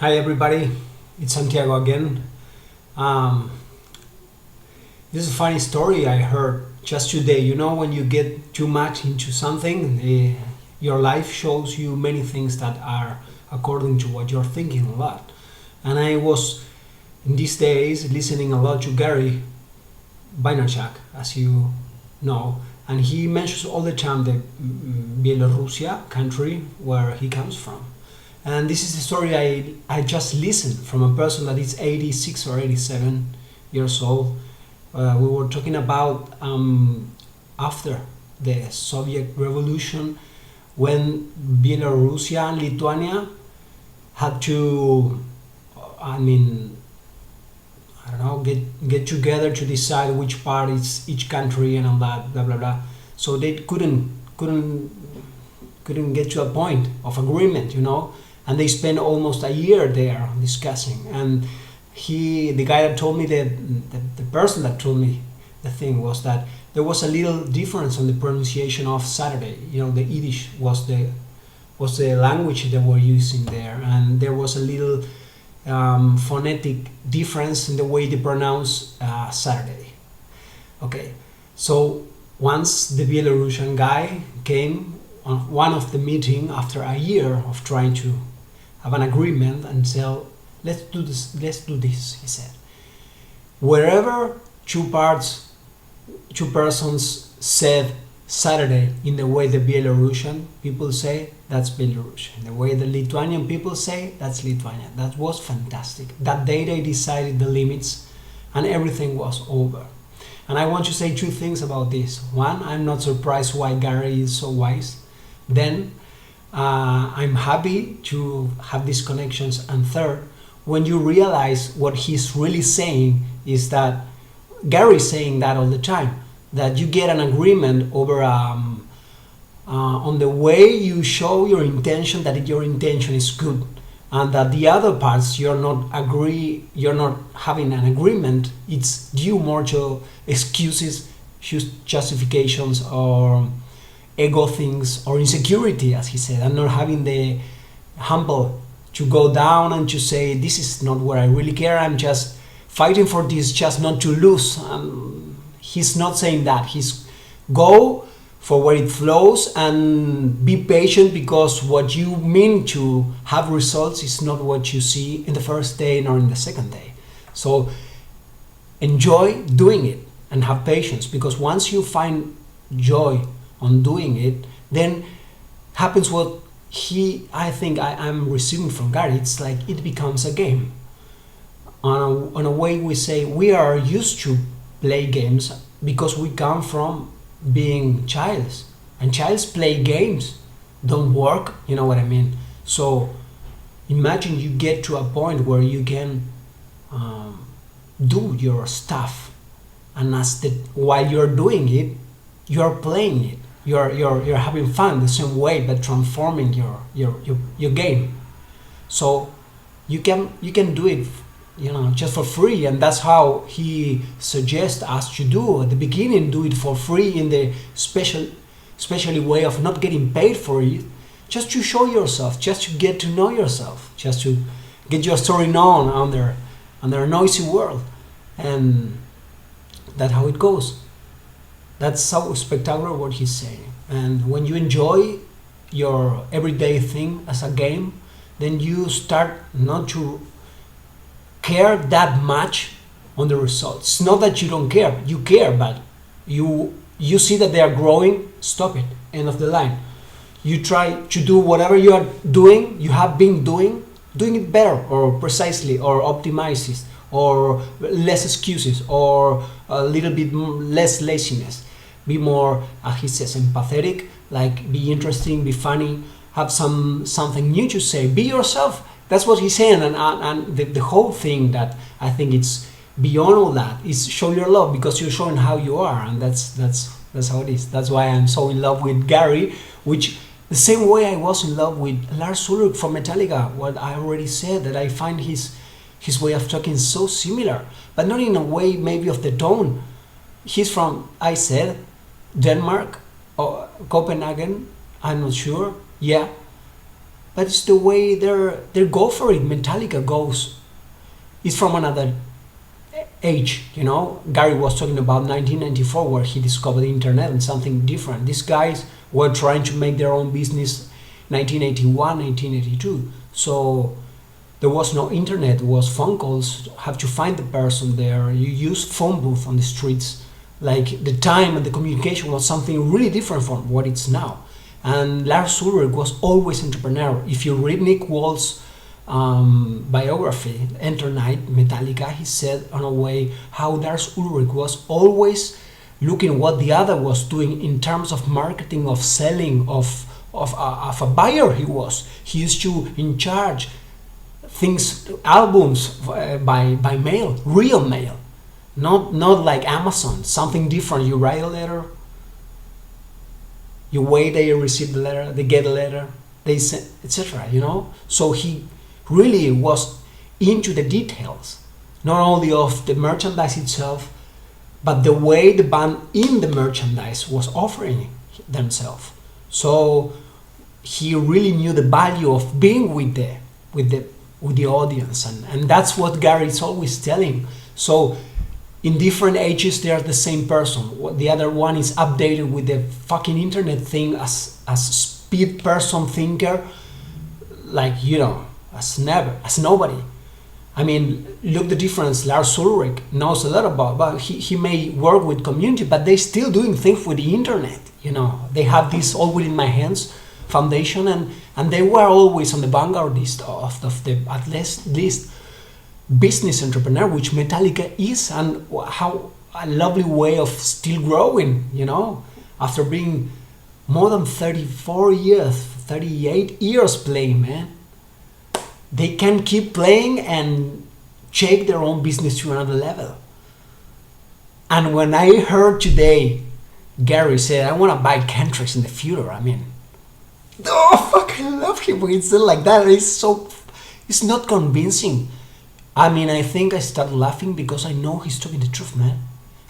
Hi everybody, it's Santiago again. Um, this is a funny story I heard just today. You know, when you get too much into something, your life shows you many things that are according to what you're thinking a lot. And I was in these days listening a lot to Gary Vaynerchuk, as you know, and he mentions all the time the Bielorusia country where he comes from. And this is the story I just listened from a person that is 86 or 87 years old. We were talking about after the Soviet Revolution when Bielorusia and Lithuania had to, I don't know, get together to decide which part is each country and all that, blah blah blah. So they couldn't get to a point of agreement, and they spent almost a year there discussing. And the guy that told me the person that told me the thing was that there was a little difference on the pronunciation of Saturday. The Yiddish was the language they were using there, and there was a little phonetic difference in the way they pronounce Saturday. Okay, so once the Belarusian guy came on one of the meeting after a year of trying to have an agreement and said, let's do this, he said. Wherever two persons said Saturday in the way the Belarusian people say, that's Belarusian. The way the Lithuanian people say, that's Lithuanian. That was fantastic. That day they decided the limits and everything was over. And I want to say two things about this. One, I'm not surprised why Gary is so wise. Then, I'm happy to have these connections. And third, when you realize what he's really saying is that Gary's saying that all the time, that you get an agreement over on the way you show your intention, that your intention is good, and that the other parts you're not having an agreement. It's due more to excuses, justifications, or ego things, or insecurity, as he said, and not having the humble to go down and to say, this is not where I really care, I'm just fighting for this just not to lose. He's not saying that. He's go for where it flows and be patient, because what you mean to have results is not what you see in the first day nor in the second day. So enjoy doing it and have patience, because once you find joy on doing it, then happens what I think I'm receiving from Gary. It's like it becomes a game. On a way we say we are used to play games because we come from being childs, and childs play games, don't work, you know what I mean? So imagine you get to a point where you can do your stuff, and while you're doing it, you're playing it. You're having fun the same way, but transforming your game. So you can do it, just for free, and that's how he suggests us to do at the beginning. Do it for free in the especially way of not getting paid for it, just to show yourself, just to get to know yourself, just to get your story known on their noisy world, and that's how it goes. That's so spectacular what he's saying. And when you enjoy your everyday thing as a game, then you start not to care that much on the results. It's not that you don't care, you care, but you see that they are growing, stop it, end of the line. You try to do whatever you are doing, you have been doing it better, or precisely, or optimizes, or less excuses, or a little bit less laziness. Be more, he says, empathetic, like be interesting, be funny, have something new to say, be yourself. That's what he's saying, and the whole thing that I think it's beyond all that is show your love, because you're showing how you are, and that's how it is. That's why I'm so in love with Gary, which the same way I was in love with Lars Ulrich from Metallica. What I already said, that I find his way of talking so similar, but not in a way maybe of the tone. He's from, I said, Denmark or Copenhagen, I'm not sure. Yeah, but it's the way they go for it. Metallica goes. It's from another age, you know. Gary was talking about 1994, where he discovered the internet and something different. These guys were trying to make their own business 1981, 1982. So there was no internet, it was phone calls, have to find the person there. You use phone booth on the streets. Like, the time and the communication was something really different from what it's now. And Lars Ulrich was always entrepreneur. If you read Nick Wall's biography, Enter Night, Metallica, he said on a way how Lars Ulrich was always looking what the other was doing in terms of marketing, of selling, of a buyer. He used to in charge things, albums by mail, real mail, not like Amazon, something different. You write a letter, you wait, they receive the letter, they get a letter, they send, etc. You know, so he really was into the details, not only of the merchandise itself, but the way the band in the merchandise was offering themselves. So he really knew the value of being with the audience, and that's what Gary is always telling. So in different ages they are the same person. The other one is updated with the fucking internet thing as speed person thinker, like, you know, as nobody. I mean, look the difference. Lars Ulrich knows a lot about, but he may work with community, but they still doing things with the internet. You know, they have this All Within My Hands foundation, and they were always on the vanguard of the at least business entrepreneur, which Metallica is, and how a lovely way of still growing, you know, after being more than 38 years playing, man. They can keep playing and take their own business to another level. And when I heard today Gary said, I want to buy Kendricks in the future, I mean, oh fuck, I love him when it's like that. It's not convincing. I mean, I think I started laughing because I know he's talking the truth, man.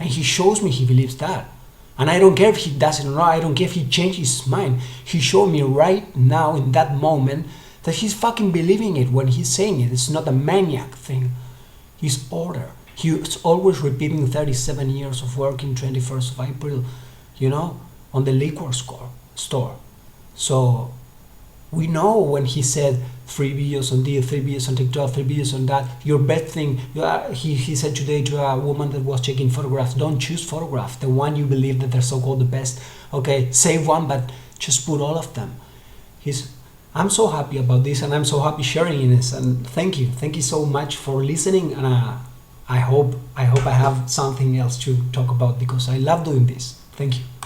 And he shows me he believes that. And I don't care if he doesn't or not, I don't care if he changed his mind. He showed me right now in that moment that he's fucking believing it when he's saying it. It's not a maniac thing. He's older. He's always repeating 37 years of working 21st of April, you know, on the liquor store. So we know when he said 3 videos on this, 3 videos on TikTok, 3 videos on that, your best thing, he said today to a woman that was checking photographs, don't choose photograph, the one you believe that they're so-called the best. Okay, save one, but just put all of them. I'm so happy about this, and I'm so happy sharing this, and thank you so much for listening, and I hope I have something else to talk about, because I love doing this. Thank you.